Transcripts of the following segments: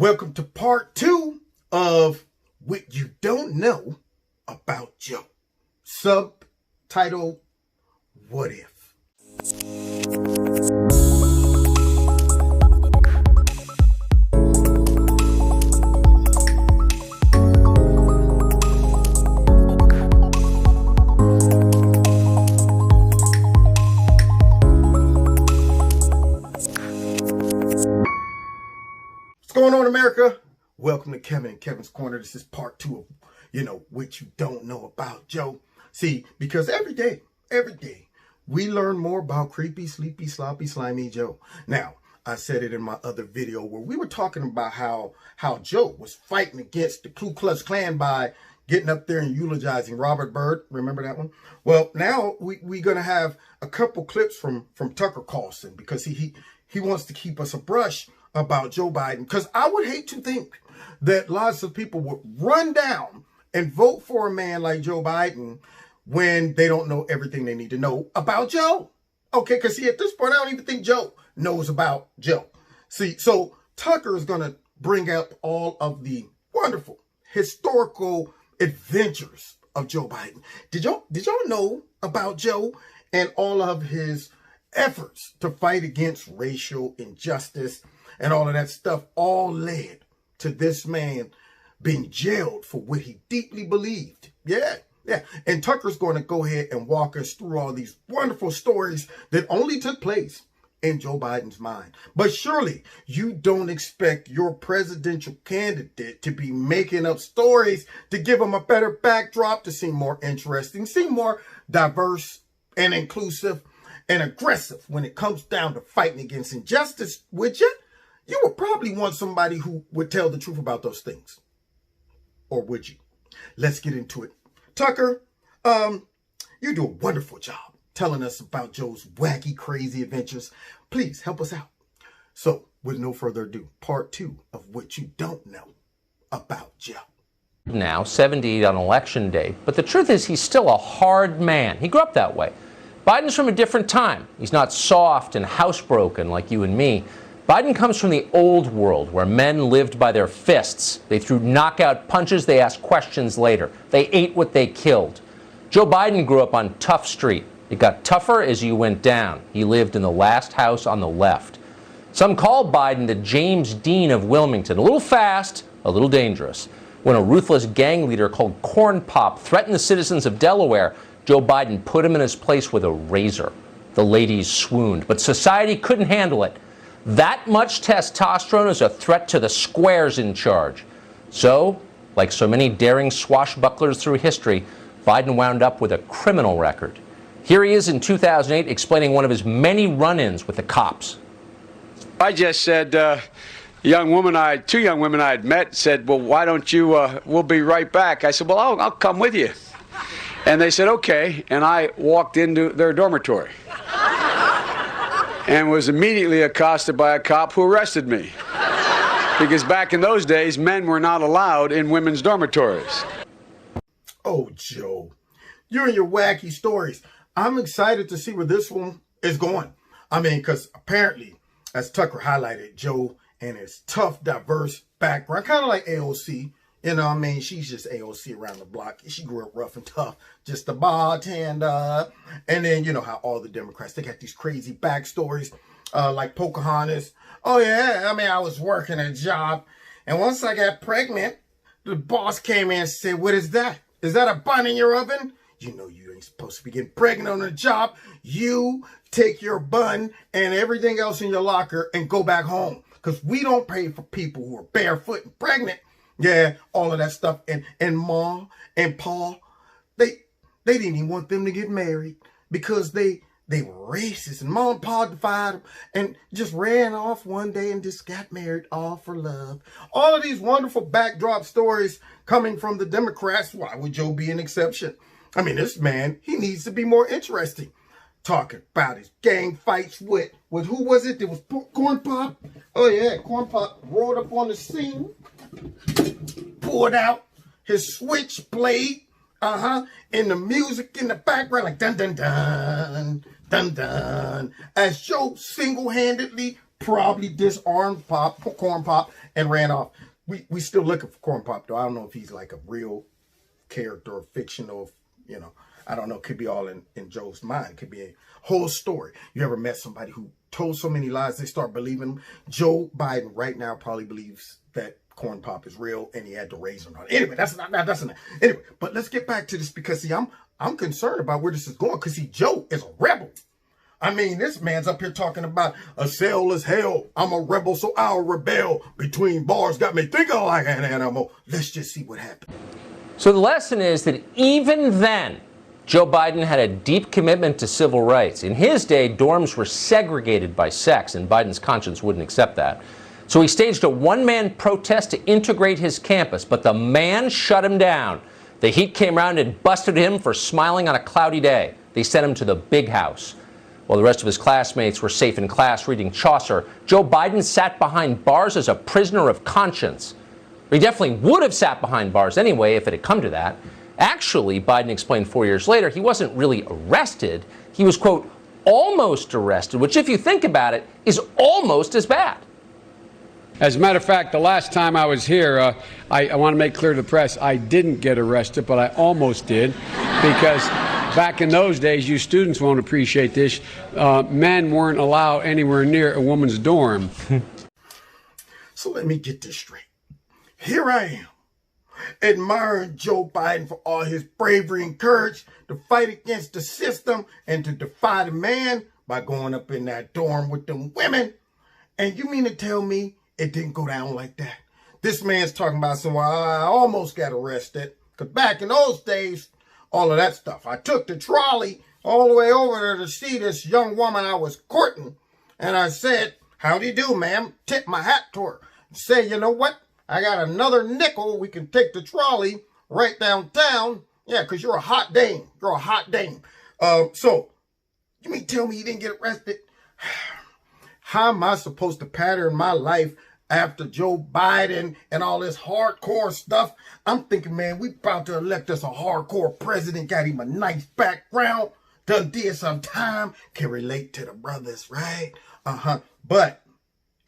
Welcome to part 2 of What You Don't Know About Joe. Subtitle, What If? What's going on, America? Welcome to Kevin and Kevin's Corner. This is part 2 of, what you don't know about Joe. See, because every day, we learn more about creepy, sleepy, sloppy, slimy Joe. Now, I said it in my other video where we were talking about how Joe was fighting against the Ku Klux Klan by getting up there and eulogizing Robert Byrd. Remember that one? Well, now we're going to have a couple clips from Tucker Carlson because he wants to keep us abreast about Joe Biden, because I would hate to think that lots of people would run down and vote for a man like Joe Biden when they don't know everything they need to know about Joe. Okay, because see, at this point, I don't even think Joe knows about Joe. See, so Tucker is going to bring up all of the wonderful historical adventures of Joe Biden. Did y'all know about Joe and all of his efforts to fight against racial injustice and all of that stuff all led to this man being jailed for what he deeply believed? Yeah. And Tucker's going to go ahead and walk us through all these wonderful stories that only took place in Joe Biden's mind. But surely you don't expect your presidential candidate to be making up stories to give him a better backdrop, to seem more interesting, seem more diverse and inclusive and aggressive when it comes down to fighting against injustice, would you? You would probably want somebody who would tell the truth about those things. Or would you? Let's get into it. Tucker, you do a wonderful job telling us about Joe's wacky, crazy adventures. Please help us out. So, with no further ado, part 2 of What You Don't Know About Joe. Now, 78 on election day, but the truth is he's still a hard man. He grew up that way. Biden's from a different time. He's not soft and housebroken like you and me. Biden comes from the old world where men lived by their fists. They threw knockout punches. They asked questions later. They ate what they killed. Joe Biden grew up on Tough Street. It got tougher as you went down. He lived in the last house on the left. Some call Biden the James Dean of Wilmington. A little fast, a little dangerous. When a ruthless gang leader called Corn Pop threatened the citizens of Delaware, Joe Biden put him in his place with a razor. The ladies swooned, but society couldn't handle it. That much testosterone is a threat to the squares in charge. So, like so many daring swashbucklers through history, Biden wound up with a criminal record. Here he is in 2008 explaining one of his many run-ins with the cops. I just said, two young women I had met said, well, why don't you, we'll be right back. I said, well, I'll come with you. And they said, okay. And I walked into their dormitory and was immediately accosted by a cop who arrested me. Because back in those days, men were not allowed in women's dormitories. Oh, Joe, you and your wacky stories. I'm excited to see where this one is going. I mean, because apparently, as Tucker highlighted, Joe and his tough, diverse background, kind of like AOC. You know what I mean? She's just AOC around the block. She grew up rough and tough, just a bartender. And then, you know how all the Democrats, they got these crazy backstories, like Pocahontas. Oh, yeah, I mean, I was working a job. And once I got pregnant, the boss came in and said, what is that? Is that a bun in your oven? You know you ain't supposed to be getting pregnant on the job. You take your bun and everything else in your locker and go back home. Because we don't pay for people who are barefoot and pregnant. Yeah, all of that stuff. And Ma and Pa, they didn't even want them to get married because they were racist. And Ma and Pa defied them and just ran off one day and just got married, all for love. All of these wonderful backdrop stories coming from the Democrats. Why would Joe be an exception? I mean, this man, he needs to be more interesting. Talking about his gang fights with who was it? There was Corn Pop. Oh, yeah, Corn Pop rolled up on the scene, pulled out his switchblade, and the music in the background, like dun, dun, dun, dun, dun, as Joe single-handedly probably disarmed Corn Pop and ran off. We still looking for Corn Pop, though. I don't know if he's like a real character or fictional, you know. I don't know. Could be all in Joe's mind. Could be a whole story. You ever met somebody who told so many lies they start believing them? Joe Biden right now probably believes that Corn Pop is real and he had to raise him. Anyway, that's not. Anyway, but let's get back to this because see, I'm concerned about where this is going because see, Joe is a rebel. I mean, this man's up here talking about a cell is hell. I'm a rebel, so I'll rebel. Between bars got me thinking like an animal. Let's just see what happens. So the lesson is that even then, Joe Biden had a deep commitment to civil rights. In his day, dorms were segregated by sex, and Biden's conscience wouldn't accept that. So he staged a one-man protest to integrate his campus, but the man shut him down. The heat came around and busted him for smiling on a cloudy day. They sent him to the big house. While the rest of his classmates were safe in class reading Chaucer, Joe Biden sat behind bars as a prisoner of conscience. He definitely would have sat behind bars anyway if it had come to that. Actually, Biden explained 4 years later, he wasn't really arrested. He was, quote, almost arrested, which if you think about it, is almost as bad. As a matter of fact, the last time I was here, I want to make clear to the press, I didn't get arrested, but I almost did because back in those days, you students won't appreciate this, men weren't allowed anywhere near a woman's dorm. So let me get this straight. Here I am, admiring Joe Biden for all his bravery and courage to fight against the system and to defy the man by going up in that dorm with them women. And you mean to tell me it didn't go down like that? This man's talking about somewhere I almost got arrested. Because back in those days, all of that stuff. I took the trolley all the way over there to see this young woman I was courting. And I said, how do you do, ma'am? Tip my hat to her. Say, you know what? I got another nickel. We can take the trolley right downtown. Yeah, because you're a hot dame. You're a hot dame. So, you mean tell me you didn't get arrested? How am I supposed to pattern my life after Joe Biden and all this hardcore stuff? I'm thinking, man, we about to elect us a hardcore president. Got him a nice background. Done did some time. Can relate to the brothers, right? But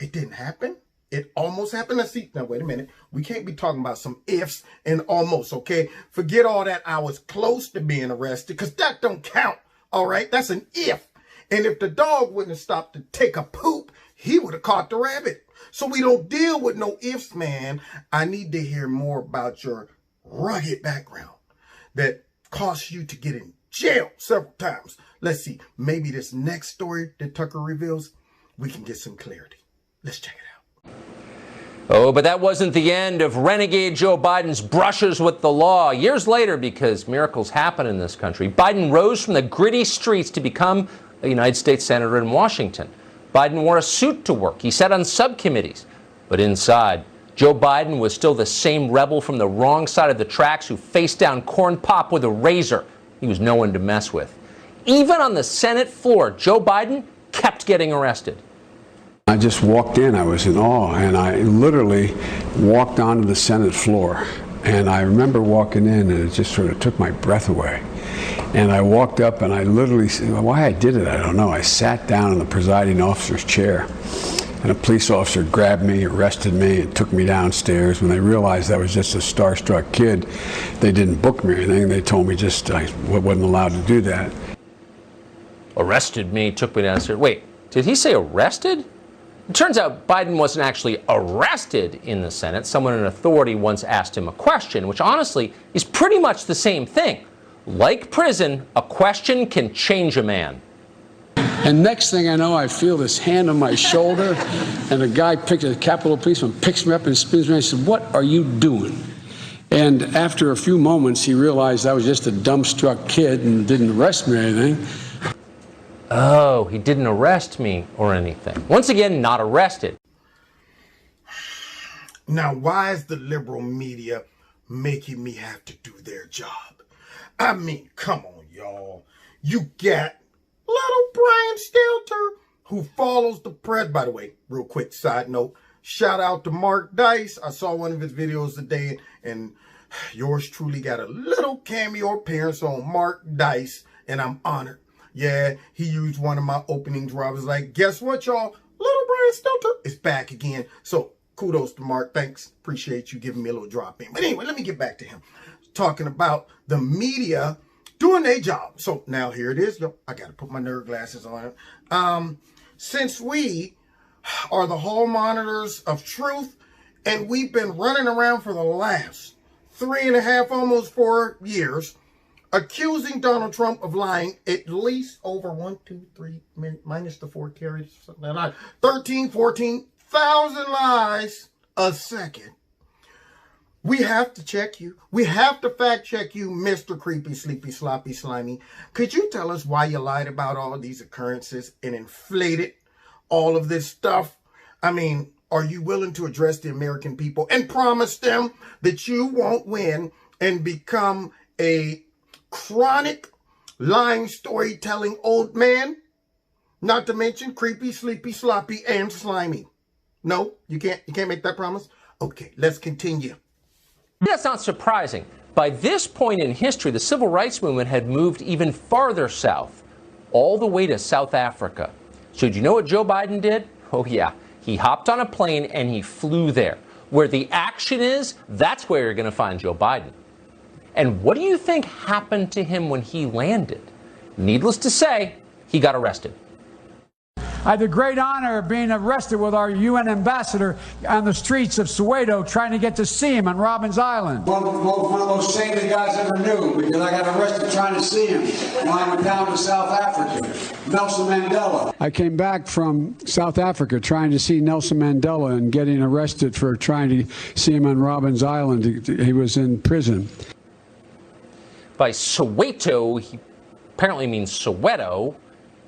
it didn't happen. It almost happened. Let's see. Now, wait a minute. We can't be talking about some ifs and almost, okay? Forget all that I was close to being arrested because that don't count, all right? That's an if. And if the dog wouldn't have stopped to take a poop, he would have caught the rabbit. So we don't deal with no ifs, man. I need to hear more about your rugged background that cost you to get in jail several times. Let's see. Maybe this next story that Tucker reveals, we can get some clarity. Let's check it out. Oh, but that wasn't the end of renegade Joe Biden's brushes with the law. Years later, because miracles happen in this country, Biden rose from the gritty streets to become a United States Senator in Washington. Biden wore a suit to work. He sat on subcommittees. But inside, Joe Biden was still the same rebel from the wrong side of the tracks who faced down Corn Pop with a razor. He was no one to mess with. Even on the Senate floor, Joe Biden kept getting arrested. I just walked in, I was in awe, and I literally walked onto the Senate floor. And I remember walking in, and it just sort of took my breath away. And I walked up, and I literally, why I did it, I don't know. I sat down in the presiding officer's chair, and a police officer grabbed me, arrested me, and took me downstairs. When they realized I was just a starstruck kid, they didn't book me or anything. They told me just I wasn't allowed to do that. Arrested me, took me downstairs. Wait, did he say arrested? It turns out Biden wasn't actually arrested in the Senate. Someone in authority once asked him a question, which honestly is pretty much the same thing. Like prison, a question can change a man. And next thing I know, I feel this hand on my shoulder, and a guy a Capitol policeman picks me up and spins me. I said, "What are you doing?" And after a few moments, he realized I was just a dumbstruck kid and didn't arrest me or anything. Oh, he didn't arrest me or anything. Once again, not arrested. Now, why is the liberal media making me have to do their job? I mean, come on, y'all. You got little Brian Stelter, who follows the press. By the way, real quick side note, shout out to Mark Dice. I saw one of his videos today, and yours truly got a little cameo appearance on Mark Dice, and I'm honored. Yeah, he used one of my openings where I was like, guess what, y'all? Little Stelter is back again. So kudos to Mark. Thanks. Appreciate you giving me a little drop in. But anyway, let me get back to him. Talking about the media doing their job. So now here it is. Yo, I got to put my nerd glasses on. Since we are the hall monitors of truth, and we've been running around for the last 3.5, almost 4 years, accusing Donald Trump of lying at least over 1, 2, 3, minus the 4 carries, something like 13, 14,000 lies a second. We have to check you. We have to fact check you, Mr. Creepy, Sleepy, Sloppy, Slimy. Could you tell us why you lied about all these occurrences and inflated all of this stuff? I mean, are you willing to address the American people and promise them that you won't win and become a chronic lying storytelling old man? Not to mention creepy, sleepy, sloppy, and slimy. No, you can't make that promise? Okay, let's continue. That's not surprising. By this point in history, the civil rights movement had moved even farther south, all the way to South Africa. So did you know what Joe Biden did? Oh yeah, he hopped on a plane and he flew there. Where the action is, that's where you're going to find Joe Biden. And what do you think happened to him when he landed? Needless to say, he got arrested. I had the great honor of being arrested with our UN ambassador on the streets of Soweto, trying to get to see him on Robben's Island. One of the most saintly guys I ever knew, because I got arrested trying to see him when I went down to South Africa. Nelson Mandela. I came back from South Africa trying to see Nelson Mandela and getting arrested for trying to see him on Robben's Island. He was in prison. By Soweto, he apparently means Soweto,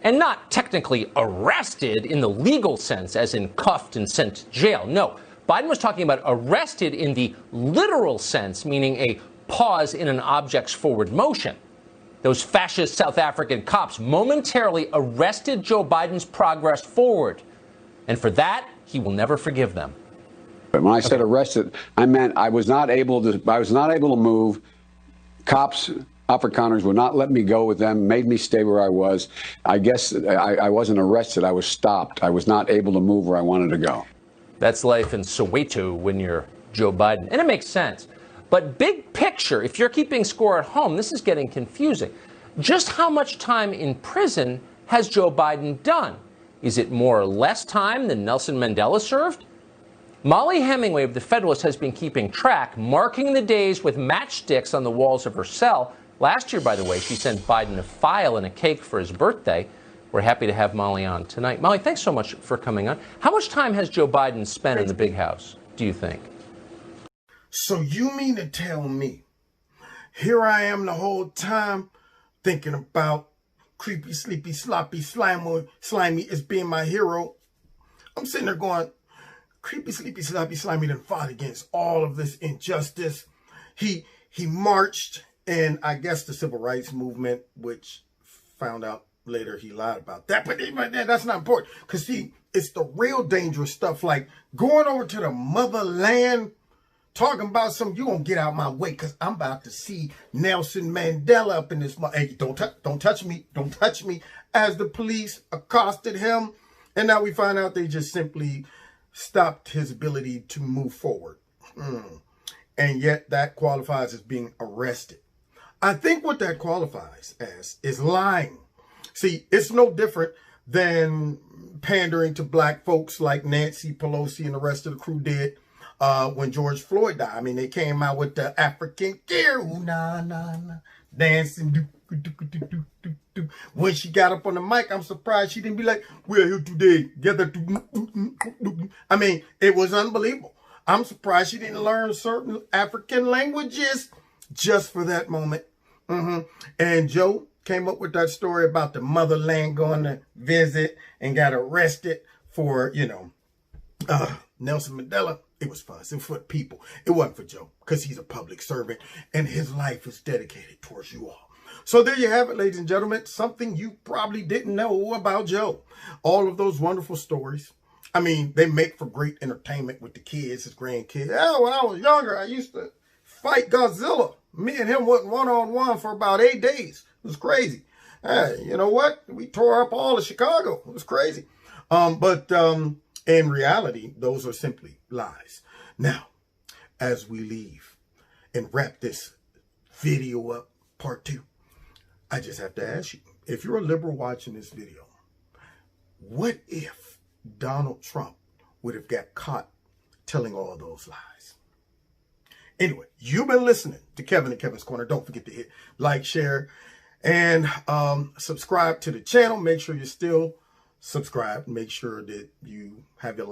and not technically arrested in the legal sense, as in cuffed and sent to jail. No, Biden was talking about arrested in the literal sense, meaning a pause in an object's forward motion. Those fascist South African cops momentarily arrested Joe Biden's progress forward. And for that, he will never forgive them. But when I said arrested, I meant I was not able to move. Cops, Afrikaners would not let me go with them, made me stay where I was. I guess I wasn't arrested. I was stopped. I was not able to move where I wanted to go. That's life in Soweto when you're Joe Biden. And it makes sense. But big picture, if you're keeping score at home, this is getting confusing. Just how much time in prison has Joe Biden done? Is it more or less time than Nelson Mandela served? Molly Hemingway of The Federalist has been keeping track, marking the days with matchsticks on the walls of her cell. Last year, by the way, she sent Biden a file and a cake for his birthday. We're happy to have Molly on tonight. Molly, thanks so much for coming on. How much time has Joe Biden spent in the big house, do you think? So you mean to tell me, here I am the whole time thinking about creepy, sleepy, sloppy, slimy as being my hero. I'm sitting there going, creepy, sleepy, sloppy, slimy done fought against all of this injustice. He marched in, I guess, the civil rights movement, which found out later he lied about that. But that's not important. Because, see, it's the real dangerous stuff, like going over to the motherland, talking about something, you gonna get out my way, because I'm about to see Nelson Mandela up in this. Hey, don't touch me, as the police accosted him. And now we find out they just simply stopped his ability to move forward. And yet that qualifies as being arrested. I think what that qualifies as is lying. See, it's no different than pandering to black folks like Nancy Pelosi and the rest of the crew did when George Floyd died. I mean, they came out with the African gear, dancing, When she got up on the mic, I'm surprised she didn't be like, we're here today, together. I mean, it was unbelievable. I'm surprised she didn't learn certain African languages just for that moment. And Joe came up with that story about the motherland going to visit and got arrested for, Nelson Mandela. It was fun. It was for the people. It wasn't for Joe, because he's a public servant and his life is dedicated towards you all. So there you have it, ladies and gentlemen. Something you probably didn't know about Joe. All of those wonderful stories. I mean, they make for great entertainment with the kids, his grandkids. Yeah, when I was younger, I used to fight Godzilla. Me and him went one-on-one for about 8 days. It was crazy. Hey, you know what? We tore up all of Chicago. It was crazy. In reality, those are simply lies. Now, as we leave and wrap this video up, part 2, I just have to ask you, if you're a liberal watching this video, what if Donald Trump would have got caught telling all those lies? Anyway, you've been listening to Kevin and Kevin's Corner. Don't forget to hit like, share, and subscribe to the channel. Make sure you're still subscribed. Make sure that you have your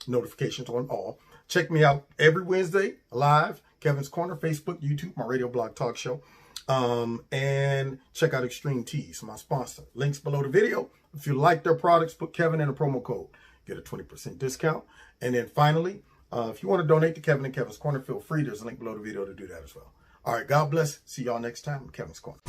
notifications on all. Check me out every Wednesday live, Kevin's Corner, Facebook, YouTube, my radio blog talk show. And check out Extreme Teas, my sponsor. Links below the video. If you like their products, put Kevin in a promo code. Get a 20% discount. And then finally, if you want to donate to Kevin and Kevin's Corner, feel free. There's a link below the video to do that as well. All right, God bless. See y'all next time on Kevin's Corner.